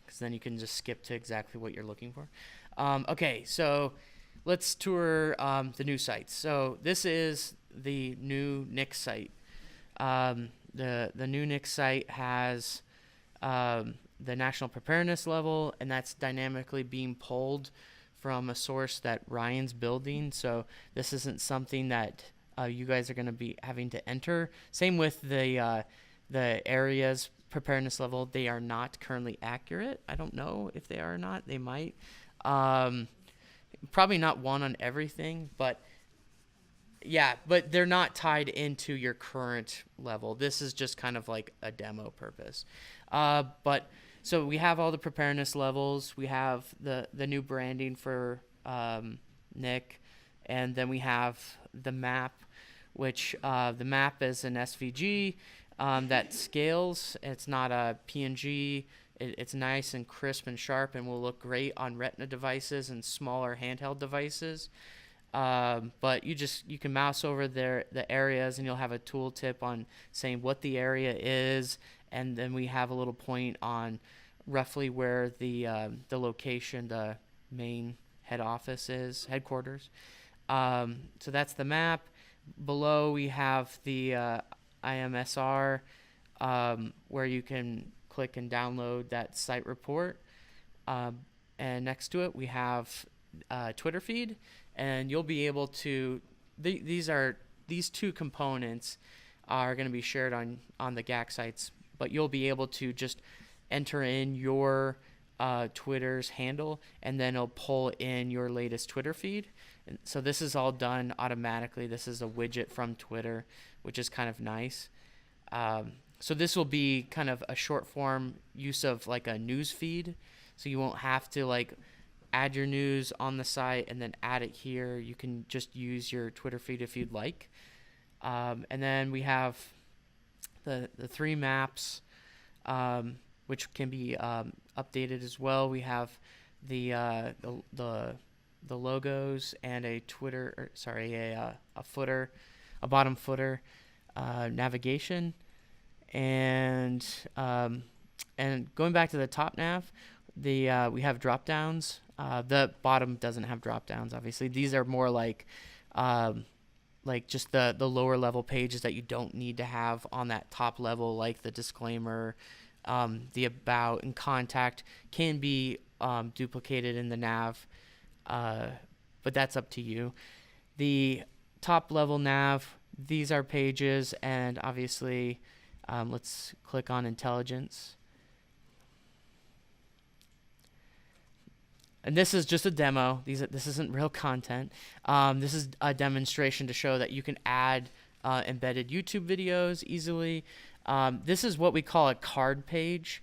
because then you can just skip to exactly what you're looking for. Okay, so let's tour the new sites. So this is the new Nick site. The new Nick site has the national preparedness level, and that's dynamically being pulled from a source that Ryan's building. So this isn't something that you guys are going to be having to enter. Same with the areas preparedness level. They are not currently accurate. I don't know if they are or not. They might. Probably not one on everything, but yeah, but they're not tied into your current level. This is just kind of like a demo purpose. But so we have all the preparedness levels. We have the new branding for Nick, and then we have the map, which the map is an SVG that scales. It's not a PNG. It's nice and crisp and sharp, and will look great on Retina devices and smaller handheld devices. But you can mouse over the areas, and you'll have a tooltip on saying what the area is, and then we have a little point on roughly where the location, the main head office is, headquarters. So that's the map. Below we have the IMSR, where you can click and download that site report. And next to it we have Twitter feed, and you'll be able to these two components are going to be shared on the GACC sites, but you'll be able to just enter in your Twitter's handle, and then it'll pull in your latest Twitter feed. And so this is all done automatically. This is a widget from Twitter, which is kind of nice. So this will be kind of a short form use of like a news feed, so you won't have to like add your news on the site and then add it here. You can just use your Twitter feed if you'd like. And then we have the three maps, which can be updated as well. We have the logos and a footer, a bottom footer, navigation, and going back to the top nav, we have drop downs. The bottom doesn't have drop downs, obviously. These are more like just the lower level pages that you don't need to have on that top level, like the disclaimer, the about and contact can be duplicated in the nav, but that's up to you. The top level nav, these are pages, and obviously let's click on intelligence. And this is just a demo. This isn't real content. This is a demonstration to show that you can add embedded YouTube videos easily. This is what we call a card page.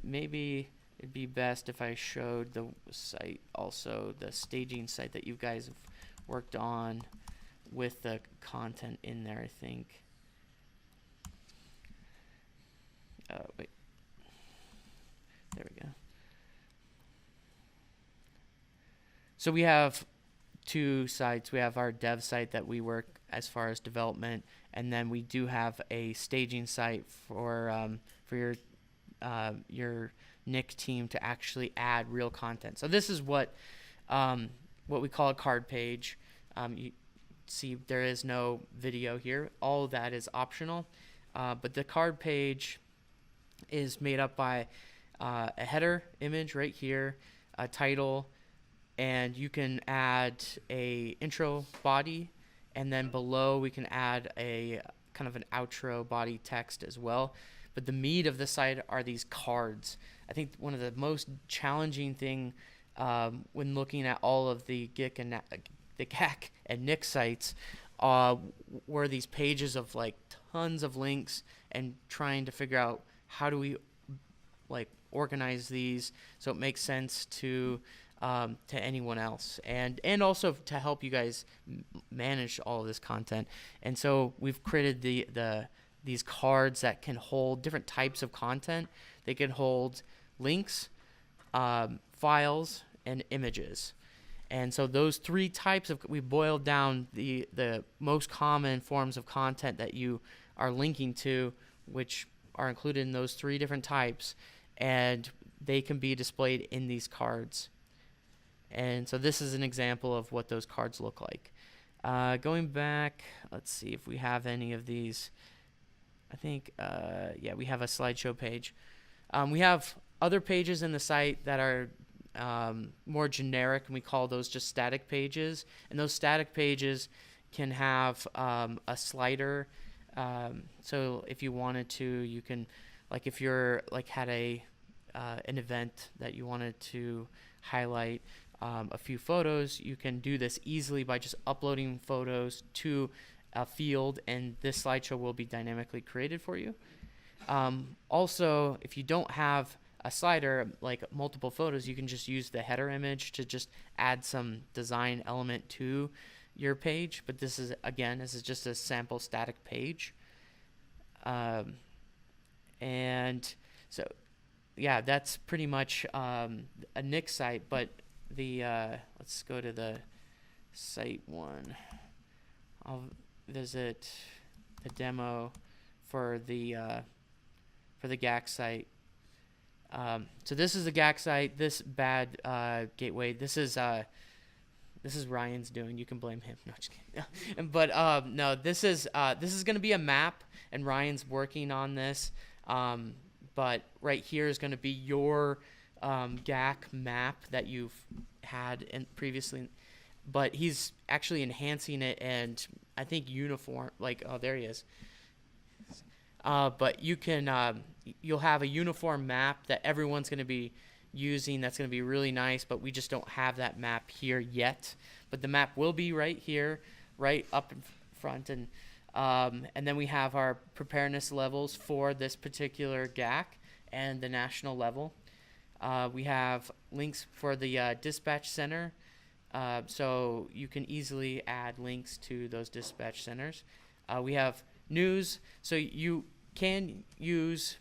Maybe it'd be best if I showed the site also, the staging site that you guys have worked on with the content in there, I think. Wait. There we go. So we have two sites. We have our dev site that we work as far as development, and then we do have a staging site for your Nick team to actually add real content. So this is what we call a card page. You see there is no video here. All of that is optional, but the card page is made up by a header image right here, a title, and you can add a intro body, and then below we can add a kind of an outro body text as well. But the meat of the site are these cards. I think one of the most challenging thing when looking at all of the GACC and Nick sites were these pages of like tons of links, and trying to figure out how do we like organize these so it makes sense to anyone else, and also to help you guys manage all of this content. And so we've created these cards that can hold different types of content. They can hold links, files, and images. And so those three types we boiled down the most common forms of content that you are linking to, which are included in those three different types. And they can be displayed in these cards. And so this is an example of what those cards look like. Going back, let's see if we have any of these. I think, yeah, we have a slideshow page. We have other pages in the site that are more generic, and we call those just static pages. And those static pages can have a slider. So if you wanted to, you can, like if you're like had an event that you wanted to highlight a few photos, you can do this easily by just uploading photos to a field, and this slideshow will be dynamically created for you. Also, if you don't have a slider like multiple photos, you can just use the header image to just add some design element to your page. But this is, again, this is just a sample static page. And so, yeah, that's pretty much a Nick site. But the let's go to the site one. I'll visit the demo for the GACC site. So this is the GACC site. This bad gateway. This is Ryan's doing. You can blame him. No, just kidding. But no, this is going to be a map, and Ryan's working on this. But right here is going to be your GACC map that you've had previously. But he's actually enhancing it, and I think uniform. Like, oh, there he is. But you can, you'll have a uniform map that everyone's going to be using. That's going to be really nice, but we just don't have that map here yet. But the map will be right here, right up in front. And then we have our preparedness levels for this particular GACC and the national level. We have links for the dispatch center. So you can easily add links to those dispatch centers. We have news, so you can use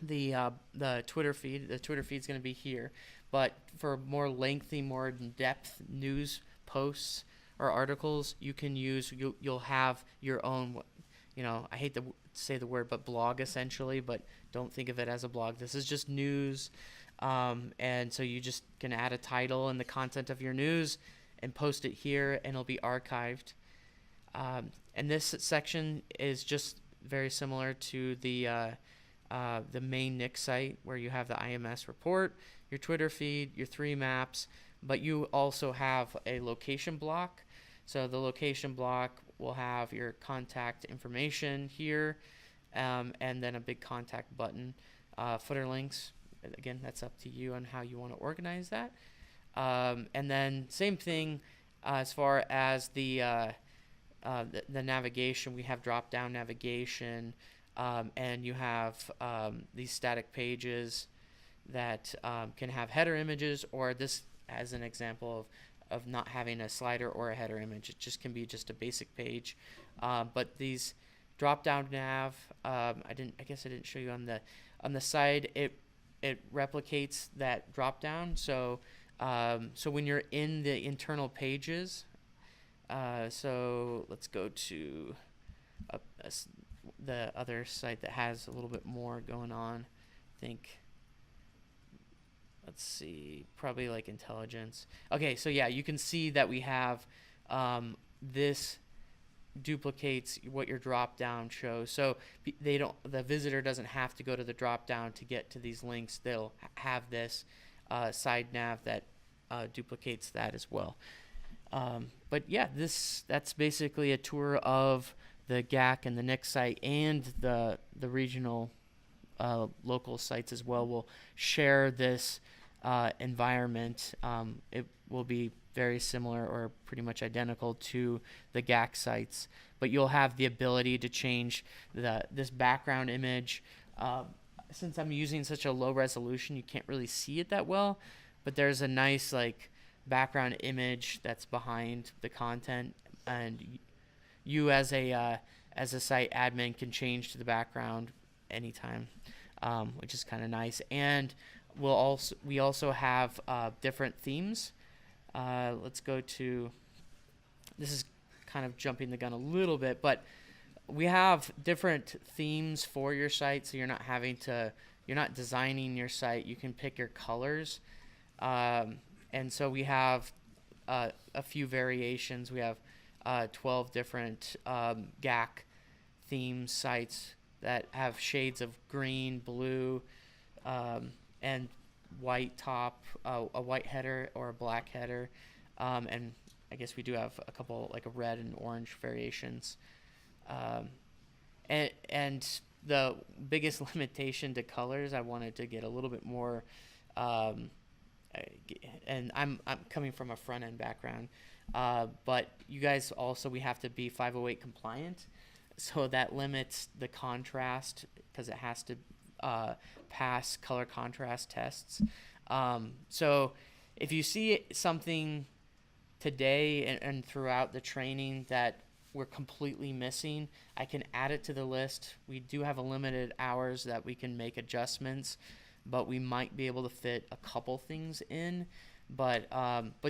the Twitter feed. The Twitter feed is going to be here, but for more lengthy, more in-depth news posts or articles, you can use. You'll have your own. I hate to say the word, but blog essentially. But don't think of it as a blog. This is just news, and so you just can add a title and the content of your news and post it here, and it'll be archived. And this section is just very similar to the main Nick site, where you have the IMS report, your Twitter feed, your 3 maps, but you also have a location block. So the location block will have your contact information here, and then a big contact button, footer links. Again, that's up to you on how you want to organize that. And then same thing as far as the navigation. We have drop-down navigation, and you have these static pages that can have header images, or this as an example of not having a slider or a header image. It just can be just a basic page. But these drop-down nav, I guess I didn't show you on the side. It replicates that drop-down. So when you're in the internal pages. So let's go to the other site that has a little bit more going on. I think, let's see, probably like intelligence. Okay, so yeah, you can see that we have this duplicates what your drop down shows. So the visitor doesn't have to go to the drop down to get to these links. They'll have this side nav that duplicates that as well. But yeah, that's basically a tour of the GACC and the Nick site, and the regional local sites as well. We'll share this environment. It will be very similar or pretty much identical to the GACC sites, but you'll have the ability to change this background image. Since I'm using such a low resolution, you can't really see it that well, but there's a nice background image that's behind the content, and you as a site admin can change to the background anytime, which is kind of nice. And we also have different themes. Let's go to, this is kind of jumping the gun a little bit, but we have different themes for your site, so you're not having to you're not designing your site. You can pick your colors. And so we have a few variations. We have 12 different GACC theme sites that have shades of green, blue, and white top, a white header or a black header, and I guess we do have a couple like a red and orange variations. And the biggest limitation to colors, I wanted to get a little bit more, and I'm coming from a front end background, but you guys also, we have to be 508 compliant, so that limits the contrast because it has to pass color contrast tests. So if you see something today and throughout the training that we're completely missing, I can add it to the list. We do have a limited hours that we can make adjustments, but we might be able to fit a couple things in. But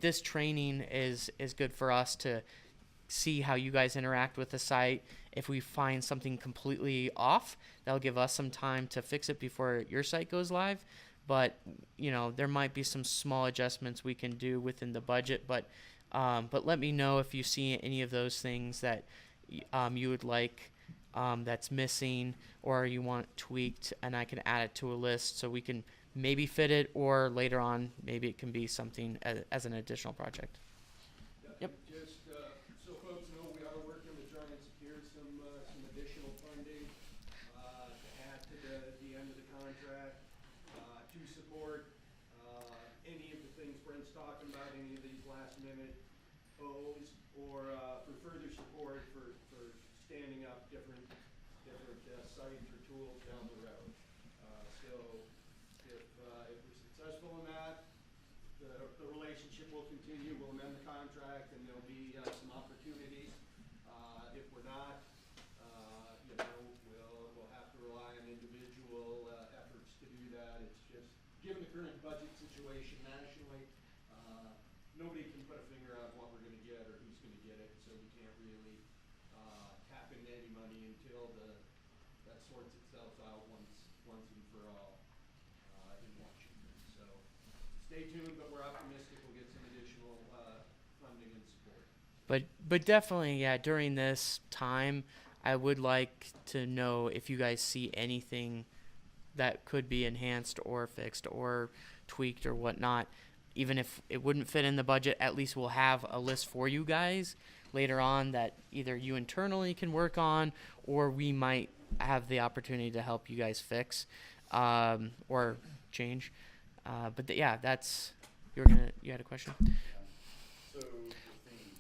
this training is good for us to see how you guys interact with the site. If we find something completely off, that'll give us some time to fix it before your site goes live. But there might be some small adjustments we can do within the budget. But let me know if you see any of those things that you would like that's missing or you want tweaked, and I can add it to a list so we can maybe fit it, or later on maybe it can be something as an additional project. Yep. Just so folks know, we are working to try and secure some additional funding to add to the end of the contract to support any of the things Brent's talking about, any of these last minute O's, or for further support for standing up different sites or tools down the road. So if we're successful in that, the relationship will continue. We'll amend the contract, and there'll be some opportunities. If we're not, we'll have to rely on individual efforts to do that. It's just, given the current budget situation nationally, nobody can put a finger on what we're going to get or who's going to get it, so we can't really tap into any money until that sorts itself out once and for all in Washington. So stay tuned, but we're optimistic we'll get some additional funding and support. But definitely, yeah, during this time, I would like to know if you guys see anything that could be enhanced or fixed or tweaked or whatnot. Even if it wouldn't fit in the budget, at least we'll have a list for you guys later on that either you internally can work on, or we might have the opportunity to help you guys fix or change. Yeah, that's, you had a question? So the theme,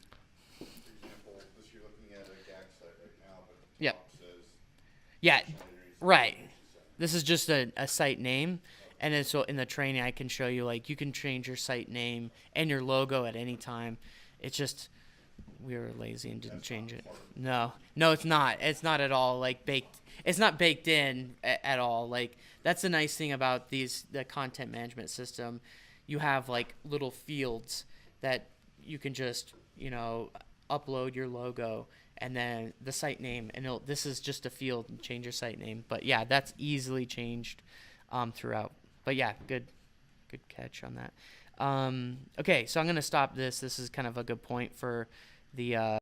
for example, this you're looking at a GACC site right now, but the Yep. top says Yeah, missionaries right. site. This is just a site name. And then so in the training, I can show you, like, you can change your site name and your logo at any time. It's just we were lazy and didn't change it. No, it's not. It's not at all like baked. It's not baked in at all. Like, that's the nice thing about the content management system. You have like little fields that you can just upload your logo and then the site name, and this is just a field, and change your site name. But yeah, that's easily changed throughout. But yeah, good catch on that. Okay, so I'm gonna stop this. This is kind of a good point for the